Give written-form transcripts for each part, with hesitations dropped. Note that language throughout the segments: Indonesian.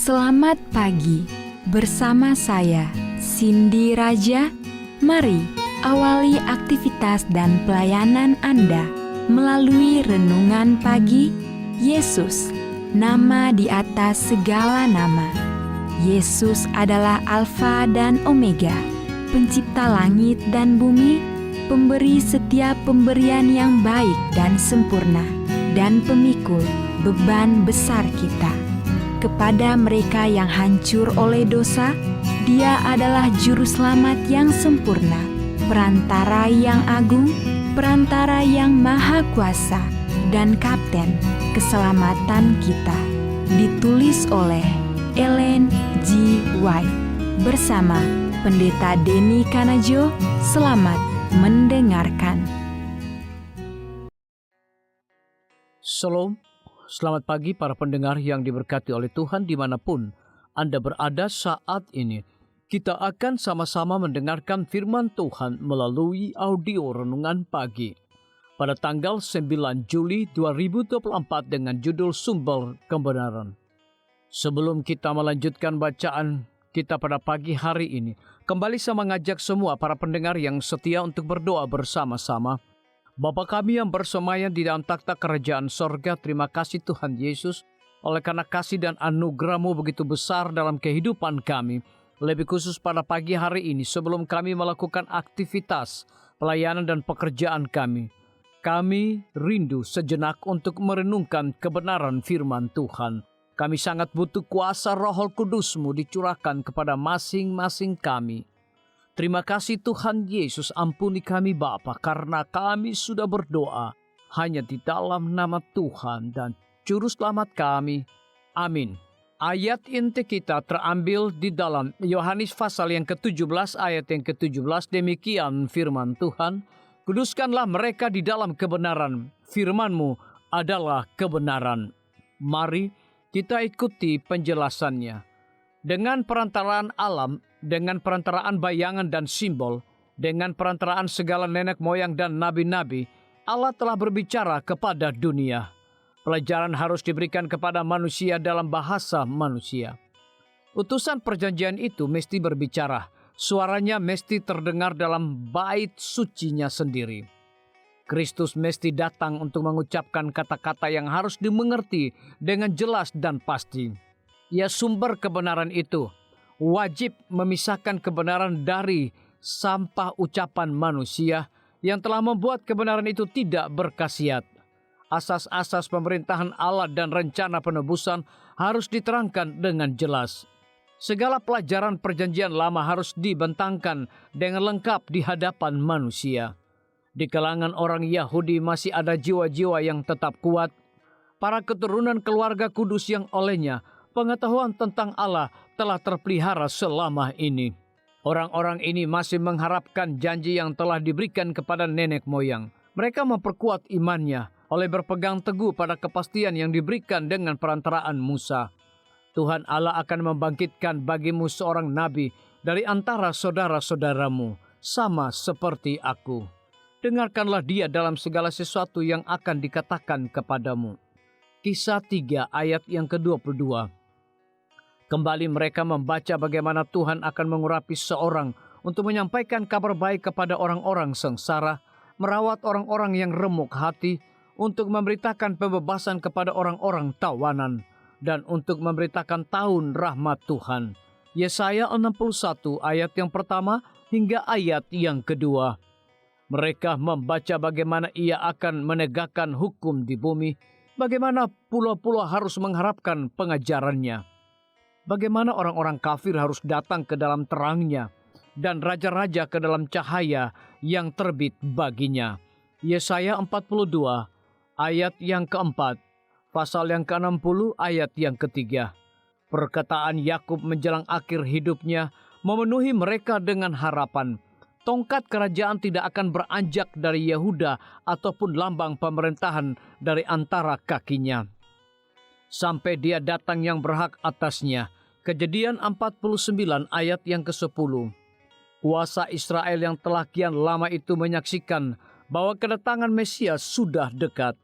Selamat pagi, bersama saya Cindy Raja. Mari awali aktivitas dan pelayanan Anda melalui renungan pagi. Yesus, nama di atas segala nama. Yesus adalah Alfa dan Omega, pencipta langit dan bumi, pemberi setiap pemberian yang baik dan sempurna, dan pemikul beban besar kita. Kepada mereka yang hancur oleh dosa, Dia adalah juru selamat yang sempurna, perantara yang agung, perantara yang maha kuasa, dan kapten keselamatan kita. Ditulis oleh Ellen G. White bersama Pendeta Denny Kanajo. Selamat mendengarkan. Shalom, selamat pagi para pendengar yang diberkati oleh Tuhan dimanapun Anda berada saat ini. Kita akan sama-sama mendengarkan firman Tuhan melalui audio renungan pagi pada tanggal 9 Juli 2024 dengan judul Sumber Kebenaran. Sebelum kita melanjutkan bacaan kita pada pagi hari ini, kembali saya mengajak semua para pendengar yang setia untuk berdoa bersama-sama. Bapa kami yang bersemayam di dalam takhta kerajaan sorga, terima kasih Tuhan Yesus, oleh karena kasih dan anugerah-Mu begitu besar dalam kehidupan kami. Lebih khusus pada pagi hari ini, sebelum kami melakukan aktivitas, pelayanan dan pekerjaan kami rindu sejenak untuk merenungkan kebenaran firman Tuhan. Kami sangat butuh kuasa Roh Kudus-Mu dicurahkan kepada masing-masing kami. Terima kasih Tuhan Yesus, ampuni kami Bapa, karena kami sudah berdoa hanya di dalam nama Tuhan dan Juru Selamat kami. Amin. Ayat inti kita terambil di dalam Yohanes pasal yang ke-17 ayat yang ke-17. Demikian firman Tuhan, kuduskanlah mereka di dalam kebenaran, firman-Mu adalah kebenaran. Mari kita ikuti penjelasannya. Dengan perantaraan alam, dengan perantaraan bayangan dan simbol, dengan perantaraan segala nenek moyang dan nabi-nabi, Allah telah berbicara kepada dunia. Pelajaran harus diberikan kepada manusia dalam bahasa manusia. Utusan perjanjian itu mesti berbicara. Suaranya mesti terdengar dalam bait sucinya sendiri. Kristus mesti datang untuk mengucapkan kata-kata yang harus dimengerti dengan jelas dan pasti. Ia sumber kebenaran itu. Wajib memisahkan kebenaran dari sampah ucapan manusia yang telah membuat kebenaran itu tidak berkhasiat. Asas-asas pemerintahan Allah dan rencana penebusan harus diterangkan dengan jelas. Segala pelajaran perjanjian lama harus dibentangkan dengan lengkap di hadapan manusia. Di kalangan orang Yahudi masih ada jiwa-jiwa yang tetap kuat. Para keturunan keluarga kudus yang olehnya pengetahuan tentang Allah telah terpelihara selama ini. Orang-orang ini masih mengharapkan janji yang telah diberikan kepada nenek moyang. Mereka memperkuat imannya oleh berpegang teguh pada kepastian yang diberikan dengan perantaraan Musa. Tuhan Allah akan membangkitkan bagimu seorang nabi dari antara saudara-saudaramu, sama seperti aku. Dengarkanlah dia dalam segala sesuatu yang akan dikatakan kepadamu. Kisah 3 ayat yang ke-22. Kembali mereka membaca bagaimana Tuhan akan mengurapi seorang untuk menyampaikan kabar baik kepada orang-orang sengsara, merawat orang-orang yang remuk hati, untuk memberitakan pembebasan kepada orang-orang tawanan, dan untuk memberitakan tahun rahmat Tuhan. Yesaya 61 ayat yang pertama hingga ayat yang kedua. Mereka membaca bagaimana ia akan menegakkan hukum di bumi, bagaimana pulau-pulau harus mengharapkan pengajarannya. Bagaimana orang-orang kafir harus datang ke dalam terangnya, dan raja-raja ke dalam cahaya yang terbit baginya. Yesaya 42 ayat yang keempat, pasal yang ke-60 ayat yang ketiga. Perkataan Yakub menjelang akhir hidupnya memenuhi mereka dengan harapan. Tongkat kerajaan tidak akan beranjak dari Yehuda ataupun lambang pemerintahan dari antara kakinya, sampai dia datang yang berhak atasnya. Kejadian 49 ayat yang ke-10. Kuasa Israel yang telah kian lama itu menyaksikan bahwa kedatangan Mesias sudah dekat.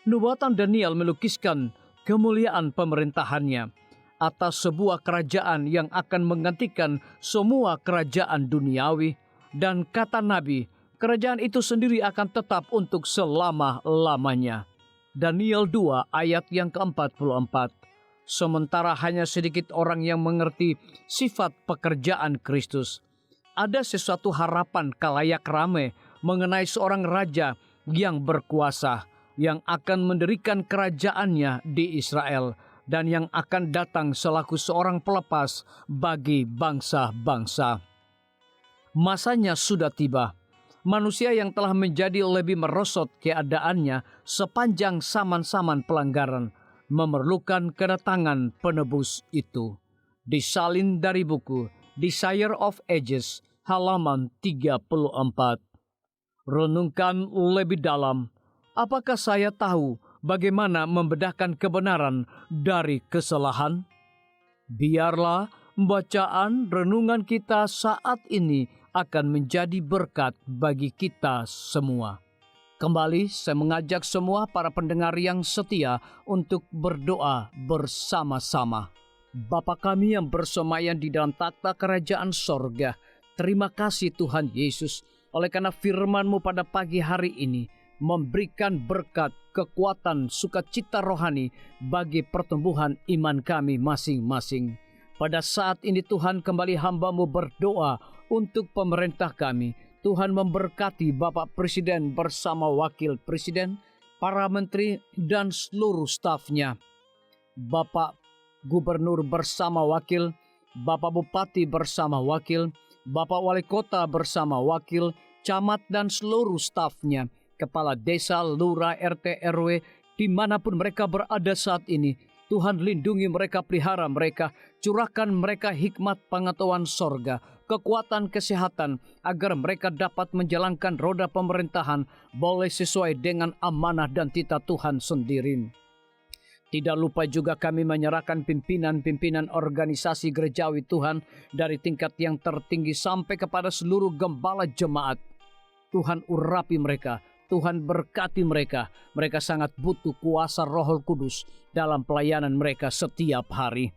Nubuatan Daniel melukiskan kemuliaan pemerintahannya. atas sebuah kerajaan yang akan menggantikan semua kerajaan duniawi. Dan kata Nabi, kerajaan itu sendiri akan tetap untuk selama-lamanya. Daniel 2 ayat yang ke-44. Sementara hanya sedikit orang yang mengerti sifat pekerjaan Kristus. Ada sesuatu harapan kalayak rame mengenai seorang raja yang berkuasa, yang akan mendirikan kerajaannya di Israel, dan yang akan datang selaku seorang pelepas bagi bangsa-bangsa. Masanya sudah tiba. Manusia yang telah menjadi lebih merosot keadaannya sepanjang zaman-zaman pelanggaran memerlukan kedatangan penebus itu. Disalin dari buku Desire of Ages halaman 34. Renungkan lebih dalam, apakah saya tahu bagaimana membedakan kebenaran dari kesalahan? Biarlah bacaan renungan kita saat ini akan menjadi berkat bagi kita semua. Kembali saya mengajak semua para pendengar yang setia untuk berdoa bersama-sama. Bapa kami yang bersemayam di dalam takhta kerajaan sorga, terima kasih Tuhan Yesus oleh karena firman-Mu pada pagi hari ini memberikan berkat, kekuatan, sukacita rohani bagi pertumbuhan iman kami masing-masing. Pada saat ini Tuhan, kembali hamba-Mu berdoa untuk pemerintah kami. Tuhan memberkati Bapak Presiden bersama Wakil Presiden, para menteri dan seluruh stafnya. Bapak Gubernur bersama wakil, Bapak Bupati bersama wakil, Bapak Wali Kota bersama wakil, camat dan seluruh stafnya, kepala desa, lurah, RT, RW, dimanapun mereka berada saat ini. Tuhan lindungi mereka, pelihara mereka, curahkan mereka hikmat pengetahuan sorga, kekuatan kesehatan, agar mereka dapat menjalankan roda pemerintahan boleh sesuai dengan amanah dan titah Tuhan sendiri. Tidak lupa juga kami menyerahkan pimpinan-pimpinan organisasi gerejawi Tuhan dari tingkat yang tertinggi sampai kepada seluruh gembala jemaat. Tuhan urapi mereka, Tuhan berkati mereka. Mereka sangat butuh kuasa Roh Kudus dalam pelayanan mereka setiap hari.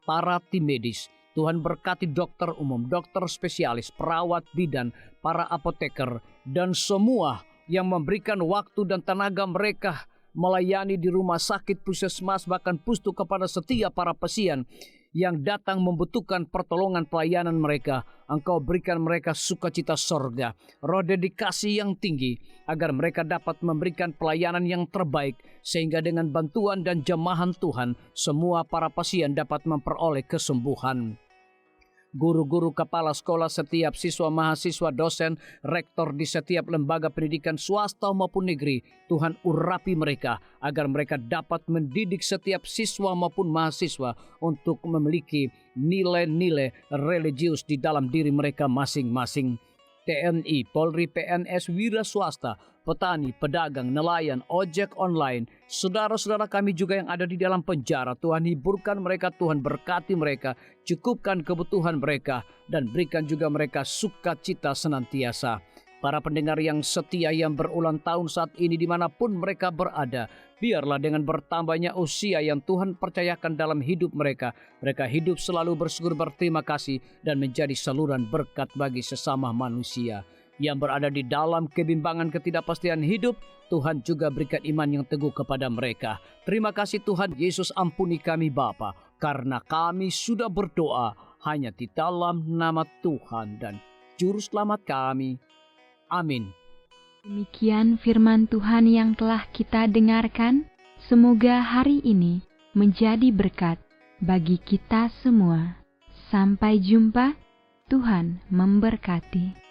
Para tim medis, Tuhan berkati dokter umum, dokter spesialis, perawat bidan, para apoteker, dan semua yang memberikan waktu dan tenaga mereka melayani di rumah sakit, puskesmas, bahkan pustu kepada setiap para pasien yang datang membutuhkan pertolongan pelayanan mereka. Engkau berikan mereka sukacita sorga, roh dedikasi yang tinggi, agar mereka dapat memberikan pelayanan yang terbaik, sehingga dengan bantuan dan jamahan Tuhan, semua para pasien dapat memperoleh kesembuhan. Guru-guru, kepala sekolah, setiap siswa, mahasiswa, dosen, rektor di setiap lembaga pendidikan swasta maupun negeri, Tuhan urapi mereka agar mereka dapat mendidik setiap siswa maupun mahasiswa untuk memiliki nilai-nilai religius di dalam diri mereka masing-masing. TNI, Polri, PNS, wira swasta, petani, pedagang, nelayan, ojek online, saudara-saudara kami juga yang ada di dalam penjara, Tuhan hiburkan mereka, Tuhan berkati mereka, cukupkan kebutuhan mereka, dan berikan juga mereka sukacita senantiasa. Para pendengar yang setia yang berulang tahun saat ini dimanapun mereka berada, biarlah dengan bertambahnya usia yang Tuhan percayakan dalam hidup mereka, mereka hidup selalu bersyukur, berterima kasih, dan menjadi saluran berkat bagi sesama manusia. Yang berada di dalam kebimbangan ketidakpastian hidup, Tuhan juga berikan iman yang teguh kepada mereka. Terima kasih Tuhan Yesus, ampuni kami Bapa, karena kami sudah berdoa hanya di dalam nama Tuhan dan Juru Selamat kami. Amin. Demikian firman Tuhan yang telah kita dengarkan. Semoga hari ini menjadi berkat bagi kita semua. Sampai jumpa. Tuhan memberkati.